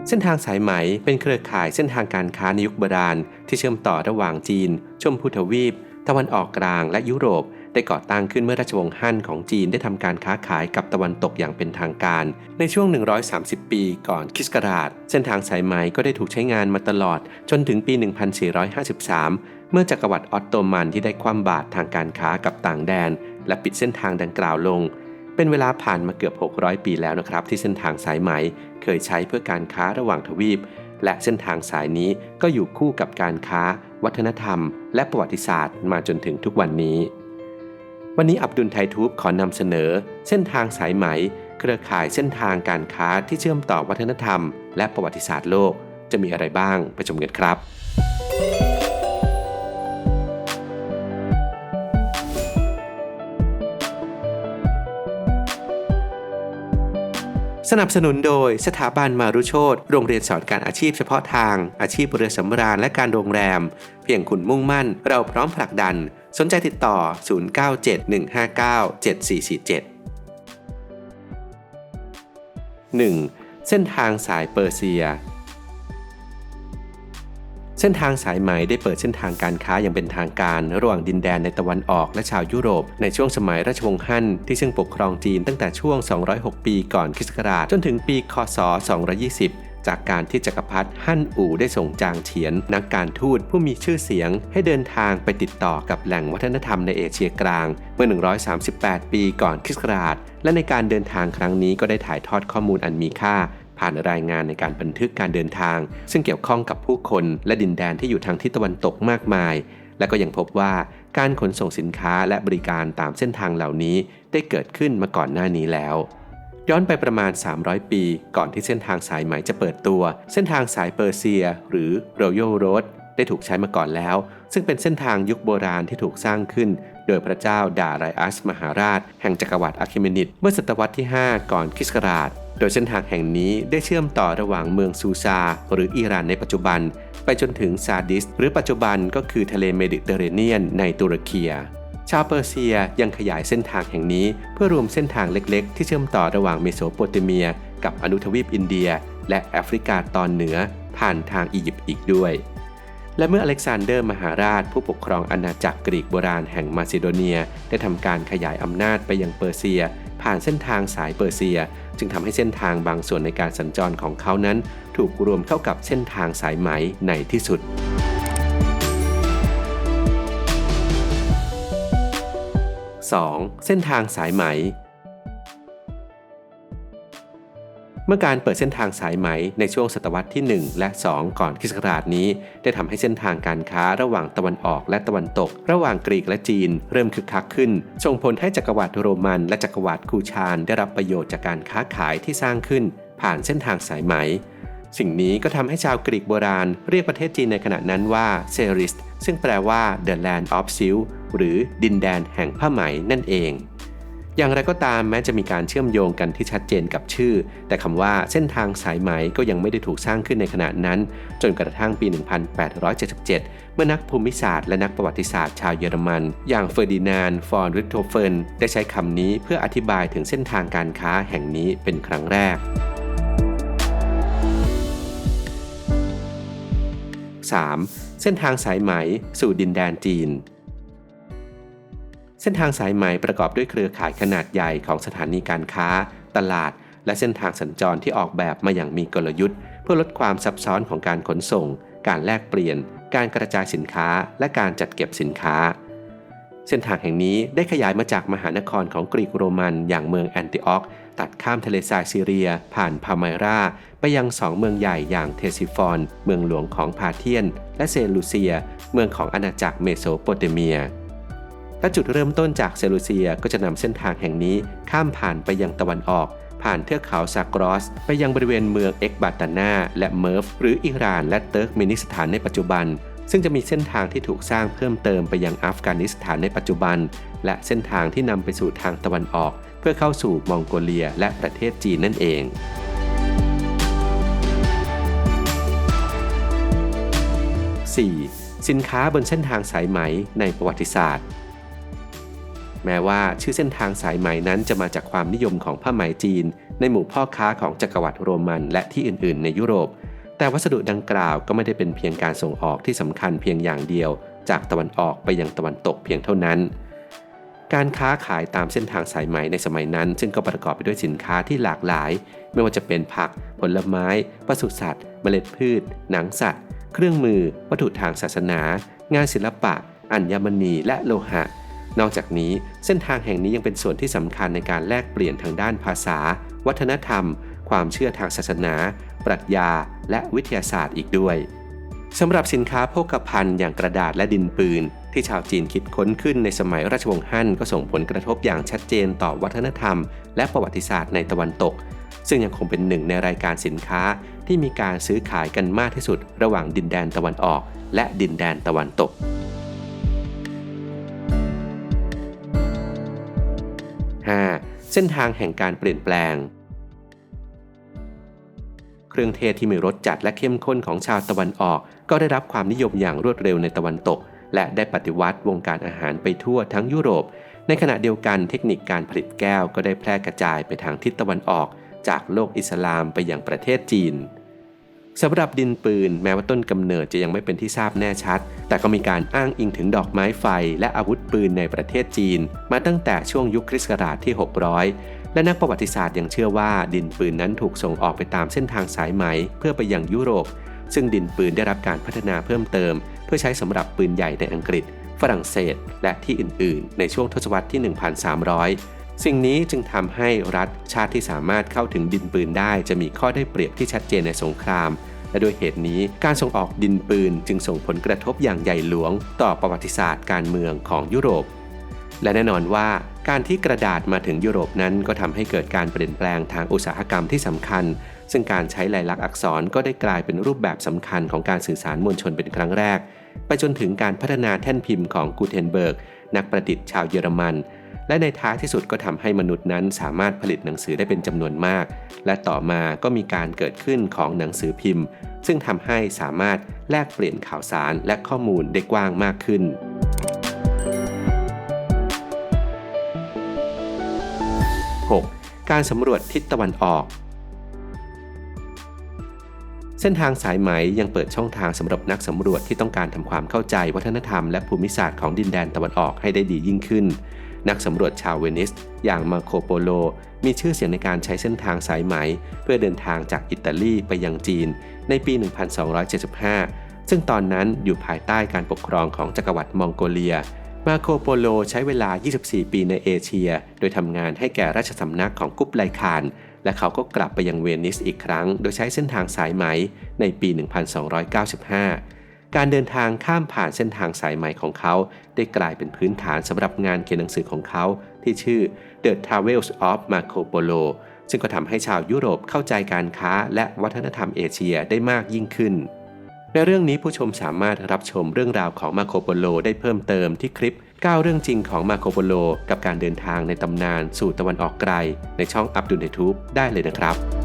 เส้นทางสายไหมเป็นเครือข่ายเส้นทางการค้าในยุคโบราณที่เชื่อมต่อระหว่างจีนชมพูทวีปตะวันออกกลางและยุโรปได้ก่อตั้งขึ้นเมื่อราชวงศ์ฮั่นของจีนได้ทำการค้าขายกับตะวันตกอย่างเป็นทางการในช่วง130ปีก่อนคริสต์ศักราชเส้นทางสายไหมก็ได้ถูกใช้งานมาตลอดจนถึงปี1453เมื่อจักรวรรดิออตโตมันที่ได้คว่ำบาตรทางการค้ากับต่างแดนและปิดเส้นทางดังกล่าวลงเป็นเวลาผ่านมาเกือบ600ปีแล้วนะครับที่เส้นทางสายไหมเคยใช้เพื่อการค้าระหว่างทวีปและเส้นทางสายนี้ก็อยู่คู่กับการค้าวัฒนธรรมและประวัติศาสตร์มาจนถึงทุกวันนี้วันนี้อับดุลไททูบขอนำเสนอเส้นทางสายไหมเครือข่ายเส้นทางการค้าที่เชื่อมต่อวัฒนธรรมและประวัติศาสตร์โลกจะมีอะไรบ้างไปชมกันครับสนับสนุนโดยสถาบันมารุโชติโรงเรียนสอนการอาชีพเฉพาะทางอาชีพเรือสำราญและการโรงแรมเพียงคุณมุ่งมั่นเราพร้อมผลักดันสนใจติดต่อ0971597447 1. เส้นทางสายเปอร์เซียเส้นทางสายไหมได้เปิดเส้นทางการค้าอย่างเป็นทางการระหว่างดินแดนในตะวันออกและชาวยุโรปในช่วงสมัยราชวงศ์ฮั่นที่ซึ่งปกครองจีนตั้งแต่ช่วง206ปีก่อนคริสต์ศักราชจนถึงปีค.ศ. 220จากการที่จักรพรรดิฮั่นอู่ได้ส่งจางเฉียนนักการทูตผู้มีชื่อเสียงให้เดินทางไปติดต่อกับแหล่งวัฒนธรรมในเอเชียกลางเมื่อ138ปีก่อนคริสต์ศักราชและในการเดินทางครั้งนี้ก็ได้ถ่ายทอดข้อมูลอันมีค่าผ่านรายงานในการบันทึกการเดินทางซึ่งเกี่ยวข้องกับผู้คนและดินแดนที่อยู่ทางทิศตะวันตกมากมายและก็ยังพบว่าการขนส่งสินค้าและบริการตามเส้นทางเหล่านี้ได้เกิดขึ้นมาก่อนหน้านี้แล้วย้อนไปประมาณ300ปีก่อนที่เส้นทางสายไหมจะเปิดตัวเส้นทางสายเปอร์เซียหรือ Royal Road ได้ถูกใช้มาก่อนแล้วซึ่งเป็นเส้นทางยุคโบราณที่ถูกสร้างขึ้นโดยพระเจ้าดาไรอัสมหาราชแห่งจักรวรรดิอะเคเมนิดเมื่อศตวรรษที่5ก่อนคริสต์ศักราชโดยเส้นทางแห่งนี้ได้เชื่อมต่อระหว่างเมืองซูซาหรืออิหร่านในปัจจุบันไปจนถึงซาดิสหรือปัจจุบันก็คือทะเลเมดิเตอร์เรเนียนในตุรกีชาวเปอร์เซียยังขยายเส้นทางแห่งนี้เพื่อรวมเส้นทางเล็กๆที่เชื่อมต่อระหว่างเมโสโปเตเมียกับอนุทวีปอินเดียและแอฟริกาตอนเหนือผ่านทางอียิปต์อีกด้วยและเมื่ออเล็กซานเดอร์มหาราชผู้ปกครองอาณาจักรกรีกโบราณแห่งมาซิโดเนียได้ทำการขยายอำนาจไปยังเปอร์เซียผ่านเส้นทางสายเปอร์เซียจึงทำให้เส้นทางบางส่วนในการสัญจรของเขานั้นถูกรวมเข้ากับเส้นทางสายไหมในที่สุด 2. เส้นทางสายไหมเมื่อการเปิดเส้นทางสายไหมในช่วงศตวรรษที่1และ2ก่อนคริสต์ศักราชนี้ได้ทำให้เส้นทางการค้าระหว่างตะวันออกและตะวันตกระหว่างกรีกและจีนเริ่มคึกคักขึ้นส่งผลให้จักรวรรดิโรมันและจักรวรรดิคูชานได้รับประโยชน์จากการค้าขายที่สร้างขึ้นผ่านเส้นทางสายไหมสิ่งนี้ก็ทำให้ชาวกรีกโบราณเรียกประเทศจีนในขณะนั้นว่าเซริสซึ่งแปลว่า The Land of Silk หรือดินแดนแห่งผ้าไหมนั่นเองอย่างไรก็ตามแม้จะมีการเชื่อมโยงกันที่ชัดเจนกับชื่อแต่คำว่าเส้นทางสายไหมก็ยังไม่ได้ถูกสร้างขึ้นในขณะนั้นจนกระทั่งปี 1877 เมื่อนักภูมิศาสตร์และนักประวัติศาสตร์ชาวเยอรมันอย่างเฟอร์ดินานด์ ฟอนริทโธเฟนได้ใช้คำนี้เพื่ออธิบายถึงเส้นทางการค้าแห่งนี้เป็นครั้งแรก 3. เส้นทางสายไหมสู่ดินแดนจีนเส้นทางสายไหมประกอบด้วยเครือข่ายขนาดใหญ่ของสถานีการค้าตลาดและเส้นทางสัญจรที่ออกแบบมาอย่างมีกลยุทธ์เพื่อลดความซับซ้อนของการขนส่งการแลกเปลี่ยนการกระจายสินค้าและการจัดเก็บสินค้าเส้นทางแห่งนี้ได้ขยายมาจากมหานครของกรีกโรมันอย่างเมืองแอนติออกตัดข้ามทะเลทรายซีเรียผ่านพาไมราไปยัง2เมืองใหญ่อย่างเทซิฟอนเมืองหลวงของพาเทียนและเซลูเซียเมืองของอาณาจักรเมโสโปเตเมียและจุดเริ่มต้นจากเซลูเซียก็จะนำเส้นทางแห่งนี้ข้ามผ่านไปยังตะวันออกผ่านเทือกเขาซากรอสไปยังบริเวณเมืองเอกบาตานาและเมิร์ฟหรืออิหร่านและเติร์กเมนิสถานในปัจจุบันซึ่งจะมีเส้นทางที่ถูกสร้างเพิ่มเติมไปยังอัฟกานิสถานในปัจจุบันและเส้นทางที่นำไปสู่ทางตะวันออกเพื่อเข้าสู่มองโกเลียและประเทศจีนนั่นเอง 4. สินค้าบนเส้นทางสายไหมในประวัติศาสตร์ แม้ว่าชื่อเส้นทางสายไหมนั้นจะมาจากความนิยมของผ้าไหมจีนในหมู่พ่อค้าของจักรวรรดิโรมันและที่อื่นๆในยุโรปแต่วัสดุดังกล่าวก็ไม่ได้เป็นเพียงการส่งออกที่สำคัญเพียงอย่างเดียวจากตะวันออกไปยังตะวันตกเพียงเท่านั้นการค้าขายตามเส้นทางสายไหมในสมัยนั้นซึ่งก็ประกอบไปด้วยสินค้าที่หลากหลายไม่ว่าจะเป็นผักผลไม้ปศุสัตว์เมล็ดพืชหนังสัตว์เครื่องมือวัตถุทางศาสนางานศิลปะอัญมณีและโลหะนอกจากนี้เส้นทางแห่งนี้ยังเป็นส่วนที่สำคัญในการแลกเปลี่ยนทางด้านภาษาวัฒนธรรมความเชื่อทางศาสนาปรัชญาและวิทยาศาสตร์อีกด้วยสำหรับสินค้าโภคภัณฑ์อย่างกระดาษและดินปืนที่ชาวจีนคิดค้นขึ้นในสมัยราชวงศ์ฮั่นก็ส่งผลกระทบอย่างชัดเจนต่อวัฒนธรรมและประวัติศาสตร์ในตะวันตกซึ่งยังคงเป็นหนึ่งในรายการสินค้าที่มีการซื้อขายกันมากที่สุดระหว่างดินแดนตะวันออกและดินแดนตะวันตก 5. เส้นทางแห่งการเปลี่ยนแปลงเครื่องเทศที่มีรสจัดและเข้มข้นของชาวตะวันออกก็ได้รับความนิยมอย่างรวดเร็วในตะวันตกและได้ปฏิวัติวงการอาหารไปทั่วทั้งยุโรปในขณะเดียวกันเทคนิคการผลิตแก้วก็ได้แพร่กระจายไปทางทิศตะวันออกจากโลกอิสลามไปยังประเทศจีนสำหรับดินปืนแม้ว่าต้นกำเนิดจะยังไม่เป็นที่ทราบแน่ชัดแต่ก็มีการอ้างอิงถึงดอกไม้ไฟและอาวุธปืนในประเทศจีนมาตั้งแต่ช่วงยุคคริสต์ศักราชที่600และนักประวัติศาสตร์ยังเชื่อว่าดินปืนนั้นถูกส่งออกไปตามเส้นทางสายไหมเพื่อไปยังยุโรปซึ่งดินปืนได้รับการพัฒนาเพิ่มเติมเพื่อใช้สำหรับปืนใหญ่ในอังกฤษฝรั่งเศสและที่อื่นๆในช่วงทศวรรษที่ 1300 สิ่งนี้จึงทำให้รัฐชาติที่สามารถเข้าถึงดินปืนได้จะมีข้อได้เปรียบที่ชัดเจนในสงครามและด้วยเหตุนี้การส่งออกดินปืนจึงส่งผลกระทบอย่างใหญ่หลวงต่อประวัติศาสตร์การเมืองของยุโรปและแน่นอนว่าการที่กระดาษมาถึงยุโรปนั้นก็ทำให้เกิดการเปลี่ยนแปลงทางอุตสาหกรรมที่สำคัญซึ่งการใช้ลายลักษณ์อักษรก็ได้กลายเป็นรูปแบบสำคัญของการสื่อสารมวลชนเป็นครั้งแรกไปจนถึงการพัฒนาแท่นพิมพ์ของกูเทนเบิร์กนักประดิษฐ์ชาวเยอรมันและในท้ายที่สุดก็ทำให้มนุษย์นั้นสามารถผลิตหนังสือได้เป็นจำนวนมากและต่อมาก็มีการเกิดขึ้นของหนังสือพิมพ์ซึ่งทำให้สามารถแลกเปลี่ยนข่าวสารและข้อมูลได้กว้างมากขึ้น 6. การสำรวจทิศตะวันออกเส้นทางสายไหมยังเปิดช่องทางสำหรับนักสำรวจที่ต้องการทำความเข้าใจวัฒนธรรมและภูมิศาสตร์ของดินแดนตะวันออกให้ได้ดียิ่งขึ้นนักสำรวจชาวเวนิสอย่างมาโคโปโลมีชื่อเสียงในการใช้เส้นทางสายไหมเพื่อเดินทางจากอิตาลีไปยังจีนในปี 1275 ซึ่งตอนนั้นอยู่ภายใต้การปกครองของจักรวรรดิมองโกเลียมาโคโปโลใช้เวลา 24 ปีในเอเชียโดยทำงานให้แก่ราชสำนักของกุบไลคานและเขาก็กลับไปยังเวนิสอีกครั้งโดยใช้เส้นทางสายไหมในปี 1295 การเดินทางข้ามผ่านเส้นทางสายไหมของเขาได้กลายเป็นพื้นฐานสำหรับงานเขียนหนังสือของเขาที่ชื่อ The Travels of Marco Polo ซึ่งก็ทำให้ชาวยุโรปเข้าใจการค้าและวัฒนธรรมเอเชียได้มากยิ่งขึ้นในเรื่องนี้ผู้ชมสามารถรับชมเรื่องราวของมาโคโปโลได้เพิ่มเติมที่คลิป9เรื่องจริงของมาโคโปโลกับการเดินทางในตำนานสู่ตะวันออกไกลในช่องอับดุลในทูบได้เลยนะครับ